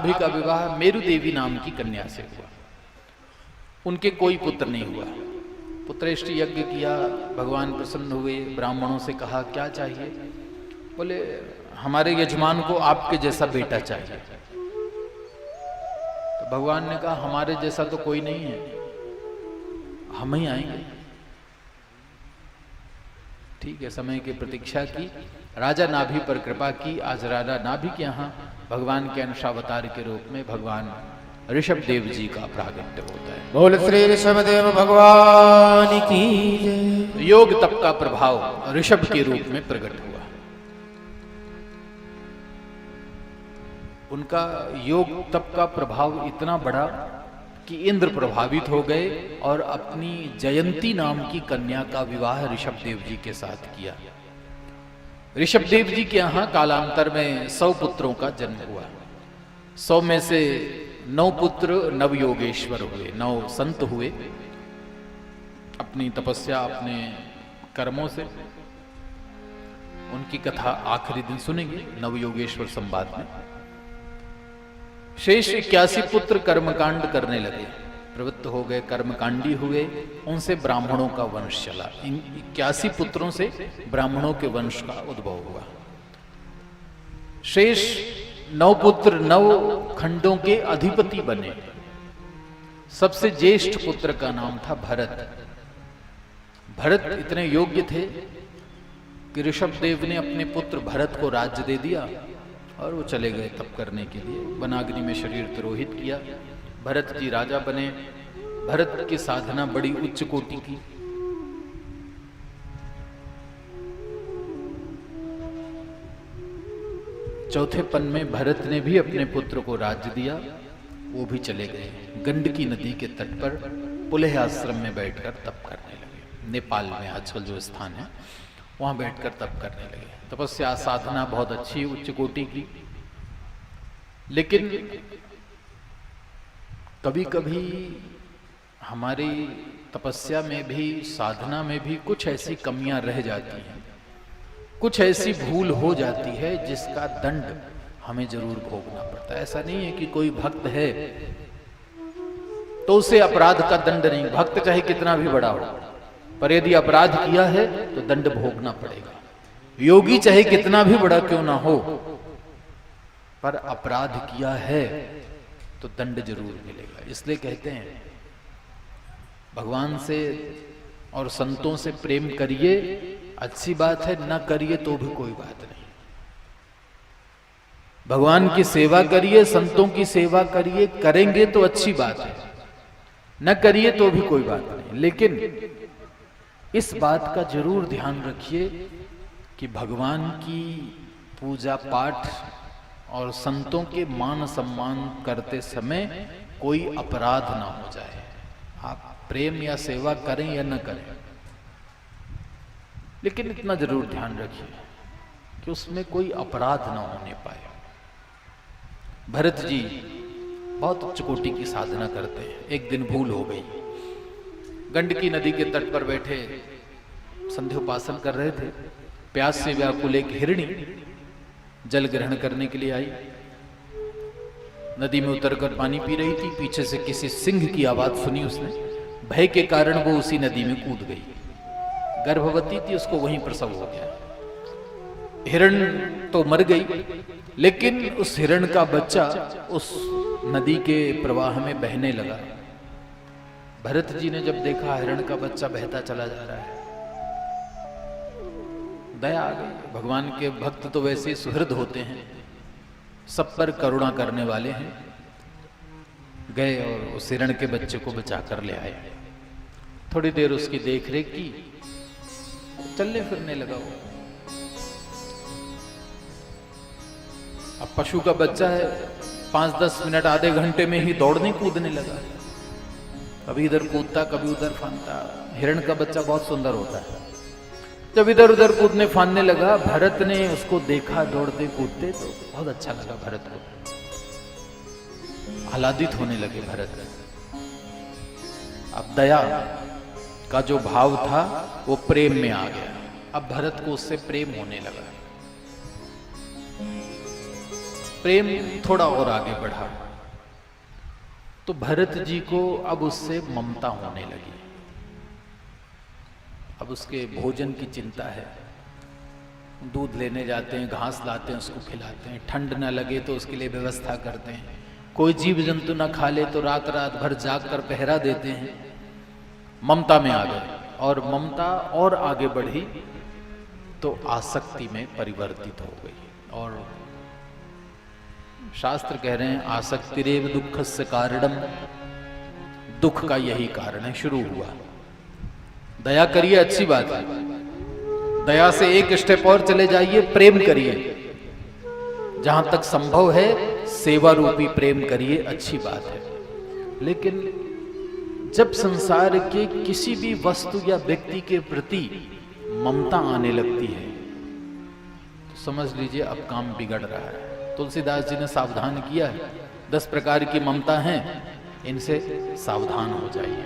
नाभि का विवाह मेरु देवी नाम की कन्या से हुआ। उनके कोई पुत्र नहीं हुआ। पुत्रेष्टि यज्ञ किया, भगवान प्रसन्न हुए, ब्राह्मणों से कहा क्या चाहिए? बोले हमारे यजमान को आपके जैसा बेटा चाहिए। तो भगवान ने कहा हमारे जैसा तो कोई नहीं है, हम ही आएंगे। ठीक है, समय की प्रतीक्षा की, राजा नाभि पर कृपा की। आज राजा नाभि के यहाँ भगवान के अंशावतार के रूप में भगवान ऋषभ देव जी का प्रागट्य होता है। बोल श्री ऋषभ देव भगवान की जय। योग तप का प्रभाव ऋषभ के रूप में प्रकट हुआ। उनका योग तप का प्रभाव इतना बड़ा कि इंद्र प्रभावित हो गए और अपनी जयंती नाम की कन्या का विवाह ऋषभ देव जी के साथ किया। ऋषभ देव जी के यहाँ कालांतर में 100 पुत्रों का जन्म हुआ। 100 में से 9 पुत्र नव योगेश्वर हुए, 9 संत हुए अपनी तपस्या, अपने कर्मों से। उनकी कथा आखिरी दिन सुनेंगे नव योगेश्वर संवाद में। शेष 81 पुत्र कर्मकांड करने लगे, प्रवृत्त हो गए, कर्मकांडी हुए। उनसे ब्राह्मणों का वंश चला। इन 81 पुत्रों से ब्राह्मणों के वंश का उद्भव हुआ। शेष 9 पुत्र 9 खंडों के अधिपति बने। सबसे ज्येष्ठ पुत्र का नाम था भरत। भरत इतने योग्य थे कि ऋषभ देव ने अपने पुत्र भरत को राज्य दे दिया और वो चले गए तप करने के लिए। वनाग्नि में शरीर तिरोहित किया। भरत जी राजा बने। भरत की साधना बड़ी उच्च कोटि की। चौथेपन में भरत ने भी अपने पुत्र को राज्य दिया, वो भी चले गए। गंडकी नदी के तट पर पुलह आश्रम में बैठकर तप करने लगे। नेपाल में आजकल जो स्थान है वहां बैठकर तप करने लगे। तपस्या साधना बहुत अच्छी उच्च कोटि की। लेकिन कभी कभी हमारी तपस्या में भी, साधना में भी कुछ ऐसी कमियां रह जाती हैं, कुछ ऐसी भूल हो जाती है जिसका दंड हमें जरूर भोगना पड़ता है। ऐसा नहीं है कि कोई भक्त है तो उसे अपराध का दंड नहीं, भक्त चाहे कितना भी बड़ा हो, पर यदि अपराध किया है तो दंड भोगना पड़ेगा। योगी चाहे कितना भी बड़ा क्यों ना हो, पर अपराध किया है तो दंड जरूर मिलेगा। इसलिए कहते हैं भगवान से और संतों से प्रेम करिए, अच्छी बात है, न करिए तो भी कोई बात नहीं। भगवान की सेवा करिए, संतों की सेवा करिए, करेंगे तो अच्छी बात है, न करिए तो भी कोई बात नहीं। लेकिन इस बात का जरूर ध्यान रखिए कि भगवान की पूजा पाठ और संतों के मान सम्मान करते समय कोई अपराध ना हो जाए। आप प्रेम या सेवा करें या न करें, लेकिन इतना जरूर ध्यान रखिए कि उसमें कोई अपराध ना होने पाए। भरत जी बहुत उच्च कोटि की साधना करते हैं। एक दिन भूल हो गई। गंडकी नदी के तट पर बैठे संध्योपासन कर रहे थे। प्यास से व्याकुल एक हिरणी जल ग्रहण करने के लिए आई। नदी में उतरकर पानी पी रही थी। पीछे से किसी सिंह की आवाज सुनी उसने। भय के कारण वो उसी नदी में कूद गई। गर्भवती थी, उसको वहीं प्रसव हो गया। हिरण तो मर गई, लेकिन उस हिरण का बच्चा उस नदी के प्रवाह में बहने लगा। भरत जी ने जब देखा हिरण का बच्चा बहता चला जा रहा है, दया आ गई। भगवान के भक्त तो वैसे सुहृद होते हैं, सब पर करुणा करने वाले हैं। गए और उस हिरण के बच्चे को बचा कर ले आए। थोड़ी देर उसकी देखरेख की, चलने फिरने लगा वो। अब पशु का बच्चा है, 5-10 मिनट आधे घंटे में ही दौड़ने कूदने लगा। कभी इधर कूदता, कभी उधर फानता। हिरण का बच्चा बहुत सुंदर होता है। जब इधर उधर कूदने फानने लगा, भरत ने उसको देखा दौड़ते कूदते तो बहुत अच्छा लगा भरत को। आह्लादित होने लगे भरत। अब दया का जो भाव था वो प्रेम में आ गया। अब भरत को उससे प्रेम होने लगा। प्रेम थोड़ा और आगे बढ़ा तो भरत जी को अब उससे ममता होने लगी। अब उसके भोजन की चिंता है, दूध लेने जाते हैं, घास लाते हैं, उसको खिलाते हैं, ठंड ना लगे तो उसके लिए व्यवस्था करते हैं, कोई जीव जंतु ना खा ले तो रात रात भर जाग कर पहरा देते हैं। ममता में आ गए और ममता और आगे बढ़ी तो आसक्ति में परिवर्तित हो गई। और शास्त्र कह रहे हैं आसक्तिरेव दुःखस्य कारणम, दुख का यही कारण है। शुरू हुआ, दया करिए अच्छी बात है, दया से एक स्टेप और चले जाइए, प्रेम करिए, जहां तक संभव है सेवा रूपी प्रेम करिए, अच्छी बात है। लेकिन जब संसार के किसी भी वस्तु या व्यक्ति के प्रति ममता आने लगती है तो समझ लीजिए अब काम बिगड़ रहा है। तुलसीदास जी ने सावधान किया है, 10 प्रकार की ममता हैं, इनसे सावधान हो जाइए।